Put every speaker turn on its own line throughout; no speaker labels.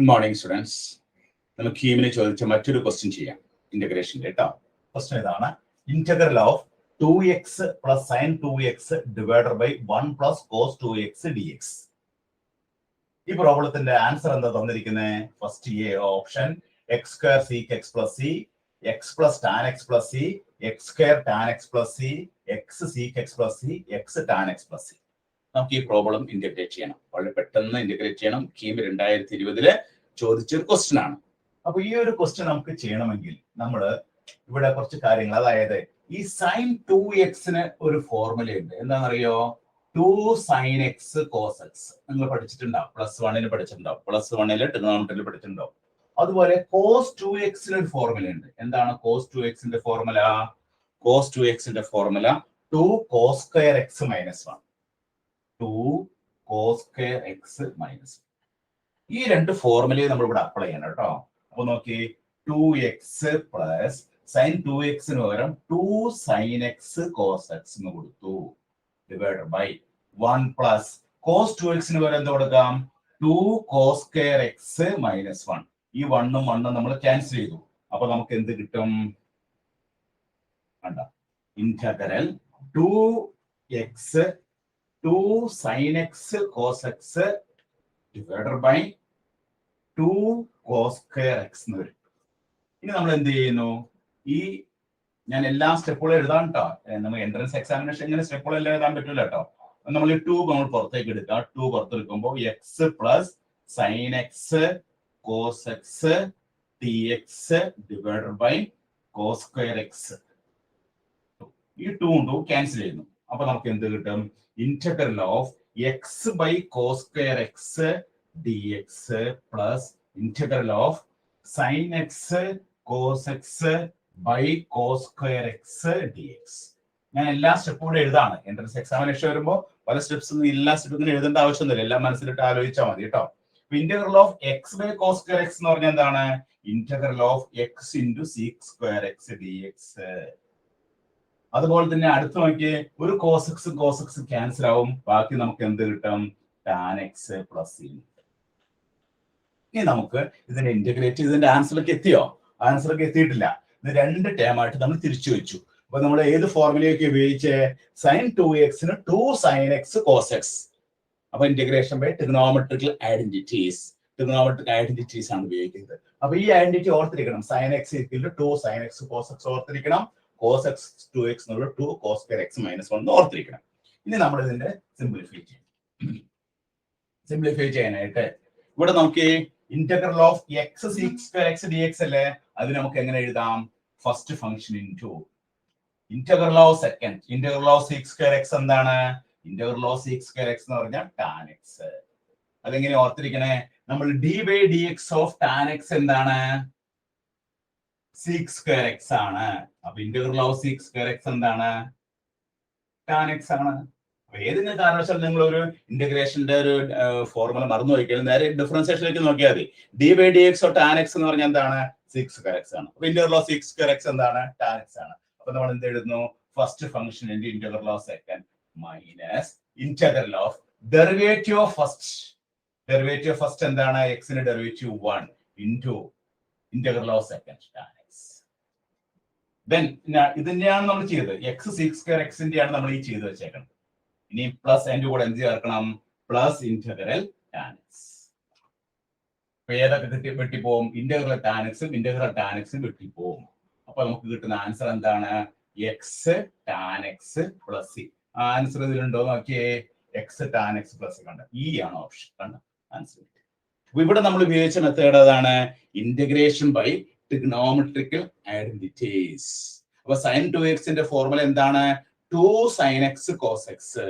Good morning, students. നമുക്ക് കീമിനെ ചോദിച്ച മറ്റൊരു ക്വസ്റ്റ്യൻ ചെയ്യാം ഇന്റഗ്രേഷൻ കേട്ടോ. ക്വസ്റ്റ്യൻ ഇതാണ്: integral of 2x plus sine 2x divided by 1 plus cos 2x dx. ഈ പ്രോബ്ലത്തിന്റെ ആൻസർ എന്താ തന്നിരിക്കുന്നത്? First A option x square sec x plus C, x plus tan x plus C, x square tan x plus C, x sec x plus C, x tan x plus C. നമുക്ക് ഈ problem integrate ചെയ്യണം, വളരെ പെട്ടെന്ന് integrate ചെയ്യണം. കീം 2020 ചോദിച്ചൊരു question ആണ്. അപ്പൊ ഈ ഒരു ക്വസ്റ്റ്യൻ നമുക്ക് ചെയ്യണമെങ്കിൽ നമ്മൾ ഇവിടെ കുറച്ച് കാര്യങ്ങൾ, അതായത് ഈ സൈൻ 2x ഒരു ഫോർമുല ഉണ്ട്. എന്താണെന്നറിയോ? 2 സൈൻ എക്സ് കോസ് എക്സ് നിങ്ങൾ പഠിച്ചിട്ടുണ്ടാവും, +1 പഠിച്ചിട്ടുണ്ടാവും, +1 ട്രിഗണോമെട്രിയിൽ പഠിച്ചിട്ടുണ്ടാവും. അതുപോലെ കോസ് 2x ഒരു ഫോർമുല ഉണ്ട്. എന്താണ് cos 2x formula? Cos 2x formula 2 cos square x minus 1. 2 cos square x minus 1. ഈ രണ്ട് ഫോർമുലയെ നമ്മൾ ഇവിടെ അപ്ലൈ ചെയ്യണം കേട്ടോ. അപ്പൊ നോക്കി, 2x പ്ലസ് സൈൻ 2x പകരം 2 സൈൻ എക്സ് കോസ് എക്സ് എന്ന് കൊടുത്തു, divided by 1 plus cos 2x പകരം എന്ത് കൊടുക്കാം? 2 കോസ് സ്ക്വയർ എക്സ് മൈനസ് 1. ഈ 1ഉം 1ഉം നമ്മൾ ക്യാൻസൽ ചെയ്തു. അപ്പൊ നമുക്ക് എന്ത് കിട്ടും? കണ്ട, integral 2x 2 sine x cos x divided by 2 cos square x എന്ന് വരും. ഇനി നമ്മൾ എന്ത് ചെയ്യുന്നു? ഈ ഞാൻ എല്ലാ സ്റ്റെപ്പുകളും എഴുതാൻ കേട്ടോ. നമ്മൾ എൻട്രൻസ് എക്സാമിനേഷൻ ഇങ്ങനെ സ്റ്റെപ്പുകളെല്ലാം എഴുതാൻ പറ്റില്ല കേട്ടോ. നമ്മൾ ഈ 2 നമ്മൾ പുറത്തേക്ക് എടുക്കുക. 2 പുറത്തെടുക്കുമ്പോൾ x plus sine x cos x t x divided by cos square x. ഈ 2 ക്യാൻസൽ ചെയ്യുന്നു. അപ്പൊ നമുക്ക് എന്ത് കിട്ടും? Integral of x by cos square x dx plus integral of sine x cos x by cos square x dx. ഞാൻ എല്ലാ സ്റ്റെപ്പും എഴുതാണ്. Entrance examination വരുമ്പോൾ പല സ്റ്റെപ്സ് എല്ലാ സ്റ്റെപ്പും എഴുതേണ്ട ആവശ്യമൊന്നുമില്ല, എല്ലാം മനസ്സിലിട്ട് ആലോചിച്ചാൽ മതി കേട്ടോ. Integral of x by cos square x എന്ന് പറഞ്ഞാൽ എന്താണ്? Integral of x into sec square x dx. അതുപോലെ തന്നെ അടുത്ത് നോക്കിയേ, ഒരു കോസ് എക്സ് ക്യാൻസൽ ആവും. ബാക്കി നമുക്ക് എന്ത് കിട്ടും? Tan x plus C. ഇനി നമുക്ക് ഇതിനെ ഇന്റഗ്രേറ്റ് ചെയ്തതിന്റെ ആൻസറിലേക്ക് എത്തിയോ? ആൻസറിലേക്ക് എത്തിയിട്ടില്ല. ഇത് 2 ടേം ആയിട്ട് നമ്മൾ തിരിച്ചു വെച്ചു. അപ്പൊ നമ്മൾ ഏത് ഫോർമുലയൊക്കെ ഉപയോഗിച്ച്? Sine 2x 2 sine x cos x. അപ്പൊ ഇന്റഗ്രേഷൻ ബൈ ട്രിഗണോമെട്രിക്കൽ ഐഡന്റിറ്റീസ് ആണ് ഉപയോഗിക്കുന്നത്. അപ്പൊ ഈ ഐഡന്റിറ്റി ഓർത്തിരിക്കണം. Sine x 2 sine x cos x ഓർത്തിരിക്കണം. Cos x 2x 2 cos square x minus 1 ഓർത്തിരിക്കണം. ഇനി നമ്മൾ ഇതിന്റെ സിംപ്ലിഫൈ ചെയ്യാനായിട്ട് ഇവിടെ നമുക്ക് integral of x sec square x dx അല്ലേ? അത് നമുക്ക് എങ്ങനെ എഴുതാം? First function into integral of second. Integral of sec square x എന്താണ്? Integral of sec square x എന്ന് പറഞ്ഞാൽ ടാൻ എക്സ്. അതെങ്ങനെ ഓർത്തിരിക്കണേ? നമ്മൾ d by d x of tan x എന്താണ്? സീക് സ്ക്വയർ എക്സ് ആണ്. അപ്പൊ integral of sec square x എന്താണ്? ടാൻ എക്സ് ആണ്. ഏതെങ്കിലും കാരണവശാൽ നിങ്ങൾ ഒരു ഇന്റഗ്രേഷന്റെ ഒരു ഫോർമുല മറന്നു പോയിക്കഴിഞ്ഞാൽ നേരെ ഡിഫറൻസിയേഷനിലേക്ക് നോക്കിയാൽ മതി. D by d x of tan x എന്ന് പറഞ്ഞാൽ എന്താണ്? സീക് സ്ക്വയർ എക്സ് ആണ്. അപ്പൊ integral of sec square x എന്താണ്? ടാൻ എക്സ് ആണ്. അപ്പൊ നമ്മൾ എന്ത് എഴുതുന്നു? First function into integral of second minus integral of derivative of first. Derivative of first എന്താണ്? എക്സിന് derivative 1 into integral of second tan x. Then ഇതിന്റെയാണ് നമ്മൾ ചെയ്തത്. എക്സ് സീക് സ്ക്വയർ എക്സിന്റെയാണ് നമ്മൾ ഈ ചെയ്ത് വെച്ചേക്കുന്നത്. ഇനി പ്ലസ് അതിന്റെ കൂടെ എന്ത് ചേർക്കണം? Plus integral tan x. അപ്പൊ ഏതൊക്കെ വെട്ടിപ്പോവും? ഇന്റഗ്രൽ ടാൻ എക്സും ഇന്റഗ്രൽ ടാൻ എക്സും വെട്ടിപ്പോവും. അപ്പൊ നമുക്ക് കിട്ടുന്ന ആൻസർ എന്താണ്? X tan x plus c. Answer ഇതിലുണ്ടോ നോക്കിയേ. എക്സ് ടാൻ എക്സ് പ്ലസ് കണ്ട ഈ ആണ് ഓപ്ഷൻ. കണ്ട ആൻസർ. അപ്പൊ ഇവിടെ നമ്മൾ ഉപയോഗിച്ച മെത്തേഡ് ഏതാണ്? Integration by trigonometrical identities. അപ്പൊ സൈൻ 2x ഫോർമുല എന്താണ്? 2 sine x cos x.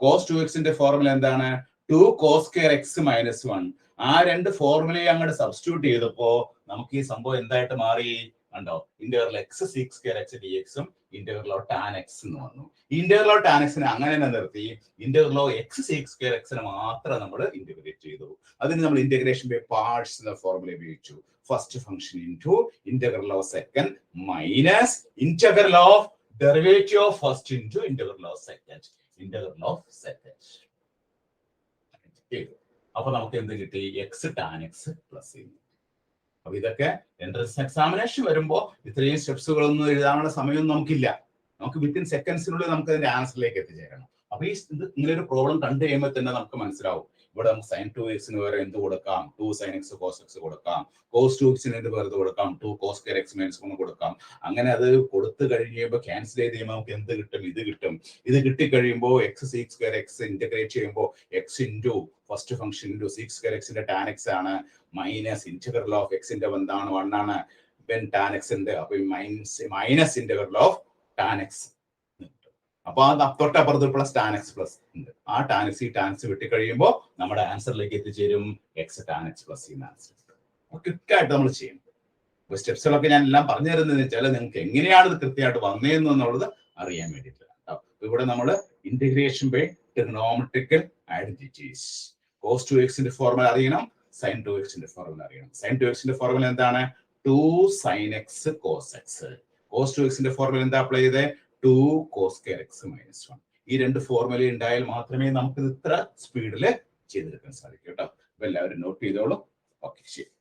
Cos 2x formula എന്താണ്? 2 കോസ് സ്ക്വയർ എക്സ് മൈനസ് 1. ആ രണ്ട് ഫോർമുലയെ അങ്ങോട്ട് സബ്സ്റ്റിറ്റ്യൂട്ട് ചെയ്തപ്പോ നമുക്ക് ഈ സംഭവം എന്തായിട്ട് മാറി? കണ്ടോ? Integral x sec square x ഡിഎക്സും ഇന്റഗ്രൽ ഓഫ് ടാൻ എക്സ് എന്ന് വന്നു. ഇന്റഗ്രൽ ഓഫ് ടാൻ എക്സിനെ അങ്ങനെ തന്നെ നിർത്തി. Integral of x sec square എക്സിനെ മാത്രം നമ്മൾ ഇന്റഗ്രേറ്റ് ചെയ്തു. അതിന് നമ്മൾ ഇന്റഗ്രേഷൻ ബൈ പാർട്സ് എന്ന ഫോർമുല ഉപയോഗിച്ചു. First function into integral of second minus integral of derivative of first into integral of second. അപ്പൊ നമുക്ക് എന്ത് കിട്ടി? എക്സ് ടാൻ എക്സ് പ്ലസ് ചെയ്യുന്നു. അപ്പൊ ഇതൊക്കെ എൻട്രൻസ് എക്സാമിനേഷൻ വരുമ്പോൾ ഇത്രയും സ്റ്റെപ്സുകളൊന്നും എഴുതാനുള്ള സമയമൊന്നും നമുക്കില്ല. നമുക്ക് വിത്തിൻ സെക്കൻഡ്സിനുള്ളിൽ നമുക്ക് അതിന്റെ ആൻസറിലേക്ക് എത്തിച്ചേരണം. അപ്പൊ ഈ ഇങ്ങനൊരു പ്രോബ്ലം കണ്ടു കഴിയുമ്പോൾ തന്നെ നമുക്ക് മനസ്സിലാവും ഇവിടെ നമുക്ക് sin 2x വരെ എന്ത് കൊടുക്കാം? 2 sin x cos x കൊടുക്കാം. cos 2x വെറുതെ കൊടുക്കാം. 2 cos square x minus 1 കൊടുക്കാം. അങ്ങനെ അത് കൊടുത്തു കഴിയുമ്പോൾ ക്യാൻസൽ ചെയ്ത് കഴിയുമ്പോൾ നമുക്ക് എന്ത് കിട്ടും? ഇത് കിട്ടും. ഇത് കിട്ടിക്കഴിയുമ്പോൾ x secs square x integrate ചെയ്യുമ്പോൾ x into first function into secs square എക്സിന്റെ ടാൻ എക്സ് ആണ് മൈനസ് ഇന്റഗ്രൽ ഓഫ് എക്സിന്റെ എന്താണ് 1 ആണ്. then tan x ഉണ്ട്. അപ്പൊ minus integral of tan x. അപ്പൊ അത് തൊട്ടപ്പുറത്ത് പ്ലസ് ടാൻ എക്സ് പ്ലസ് ഉണ്ട്. ആ ടാൻ എക്സ് ഈ ടാൻ എക്സ് വെട്ടിക്കഴിയുമ്പോൾ നമ്മുടെ ആൻസറിലേക്ക് എത്തിച്ചേരും എക്സ് ടാൻ എക്സ് പ്ലസ് ചെയ്യുന്ന ആൻസർ. ക്വിക്കായിട്ട് നമ്മൾ ചെയ്യും. അപ്പൊ സ്റ്റെപ്സുകളൊക്കെ ഞാൻ എല്ലാം പറഞ്ഞു തരുന്നതെന്ന് വെച്ചാൽ നിങ്ങൾക്ക് എങ്ങനെയാണ് ഇത് കൃത്യമായിട്ട് വന്നതെന്നുള്ളത് അറിയാൻ വേണ്ടിയിട്ടാണ് കേട്ടോ. ഇവിടെ നമ്മൾ integration by trigonometrical identities. cos 2x formula അറിയണം, sin 2x ഫോർമുല അറിയണം. sin 2x ഫോർമുല എന്താണ്? 2 sin x cos x. cos 2x formula എന്താ അപ്ലൈ ചെയ്തേ? 2 cos square x minus 1. ഈ രണ്ട് ഫോർമുല ഉണ്ടായാൽ മാത്രമേ നമുക്ക് ഇത്ര സ്പീഡിൽ ചെയ്തെടുക്കാൻ സാധിക്കൂ കേട്ടോ. അപ്പൊ എല്ലാവരും നോട്ട് ചെയ്തോളൂ. ഓക്കെ, ശരി.